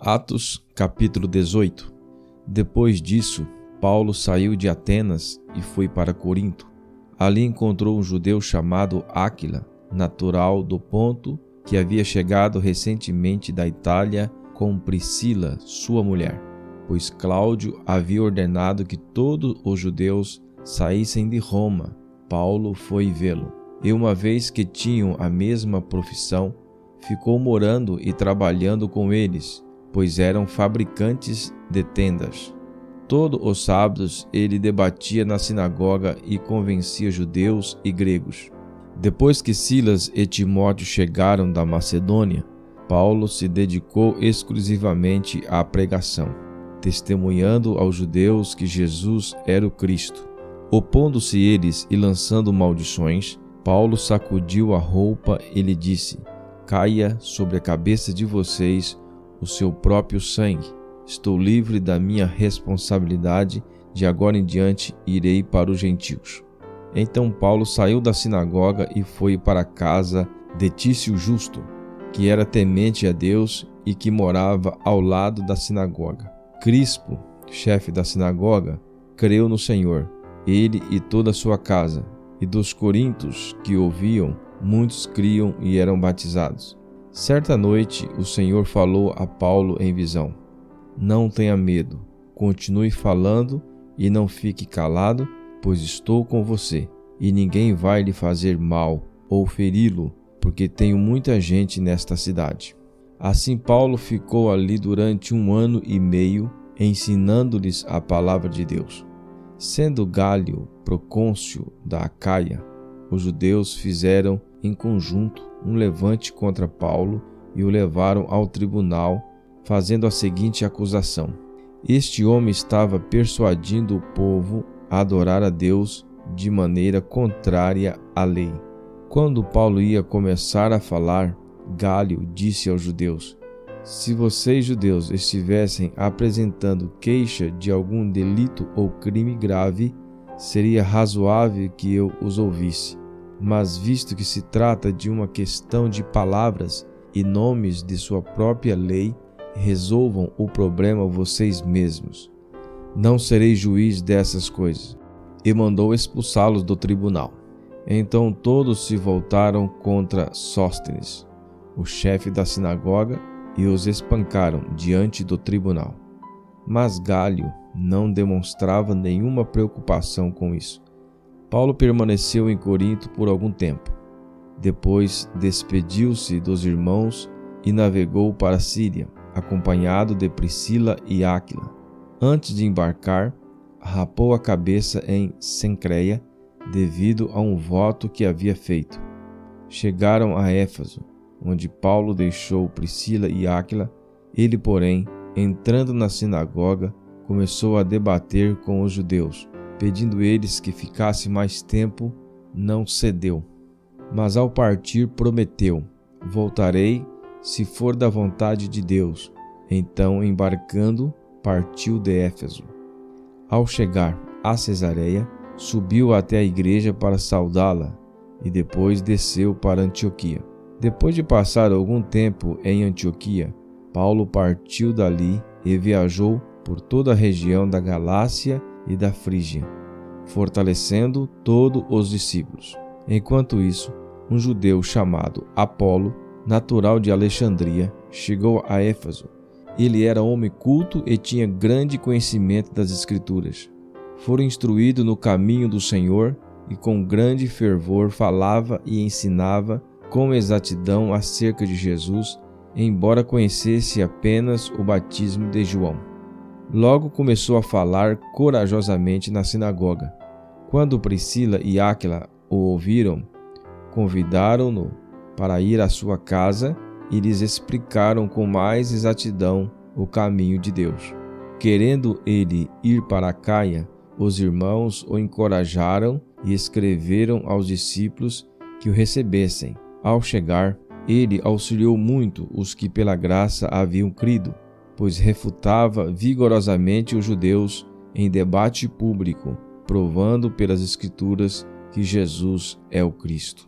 Atos, capítulo 18. Depois disso, Paulo saiu de Atenas e foi para Corinto. Ali encontrou um judeu chamado Áquila, natural do Ponto, que havia chegado recentemente da Itália com Priscila, sua mulher, pois Cláudio havia ordenado que todos os judeus saíssem de Roma. Paulo foi vê-lo, e uma vez que tinham a mesma profissão, ficou morando e trabalhando com eles, pois eram fabricantes de tendas. Todos os sábados ele debatia na sinagoga e convencia judeus e gregos. Depois que Silas e Timóteo chegaram da Macedônia, Paulo se dedicou exclusivamente à pregação, testemunhando aos judeus que Jesus era o Cristo. Opondo-se eles e lançando maldições, Paulo sacudiu a roupa e lhe disse: "Caia sobre a cabeça de vocês o seu próprio sangue. Estou livre da minha responsabilidade, de agora em diante irei para os gentios." Então Paulo saiu da sinagoga e foi para a casa de Tício Justo, que era temente a Deus e que morava ao lado da sinagoga. Crispo, chefe da sinagoga, creu no Senhor, ele e toda a sua casa, e dos coríntios que ouviam, muitos criam e eram batizados. Certa noite, o Senhor falou a Paulo em visão: "Não tenha medo, continue falando e não fique calado, pois estou com você, e ninguém vai lhe fazer mal ou feri-lo, porque tenho muita gente nesta cidade." Assim Paulo ficou ali durante 1 ano e meio, ensinando-lhes a palavra de Deus. Sendo Gálio procônsul da Acaia, os judeus fizeram em conjunto um levante contra Paulo e o levaram ao tribunal, fazendo a seguinte acusação: "Este homem estava persuadindo o povo a adorar a Deus de maneira contrária à lei." Quando Paulo ia começar a falar, Gálio disse aos judeus: "Se vocês, judeus, estivessem apresentando queixa de algum delito ou crime grave, seria razoável que eu os ouvisse. Mas visto que se trata de uma questão de palavras e nomes de sua própria lei, resolvam o problema vocês mesmos. Não serei juiz dessas coisas." E mandou expulsá-los do tribunal. Então todos se voltaram contra Sóstenes, o chefe da sinagoga, e os espancaram diante do tribunal. Mas Gálio não demonstrava nenhuma preocupação com isso. Paulo permaneceu em Corinto por algum tempo. Depois despediu-se dos irmãos e navegou para a Síria, acompanhado de Priscila e Áquila. Antes de embarcar, rapou a cabeça em Cencreia, devido a um voto que havia feito. Chegaram a Éfeso, onde Paulo deixou Priscila e Áquila. Ele, porém, entrando na sinagoga, começou a debater com os judeus. Pedindo eles que ficasse mais tempo, não cedeu. Mas ao partir prometeu: "Voltarei, se for da vontade de Deus." Então, embarcando, partiu de Éfeso. Ao chegar a Cesareia, subiu até a igreja para saudá-la e depois desceu para Antioquia. Depois de passar algum tempo em Antioquia, Paulo partiu dali e viajou por toda a região da Galácia e da Frígia, fortalecendo todos os discípulos. Enquanto isso, um judeu chamado Apolo, natural de Alexandria, chegou a Éfeso. Ele era homem culto e tinha grande conhecimento das Escrituras. Fora instruído no caminho do Senhor e com grande fervor falava e ensinava com exatidão acerca de Jesus, embora conhecesse apenas o batismo de João. Logo começou a falar corajosamente na sinagoga. Quando Priscila e Áquila o ouviram, convidaram-no para ir à sua casa e lhes explicaram com mais exatidão o caminho de Deus. Querendo ele ir para Acaia, os irmãos o encorajaram e escreveram aos discípulos que o recebessem. Ao chegar, ele auxiliou muito os que pela graça haviam crido, pois refutava vigorosamente os judeus em debate público, provando pelas Escrituras que Jesus é o Cristo.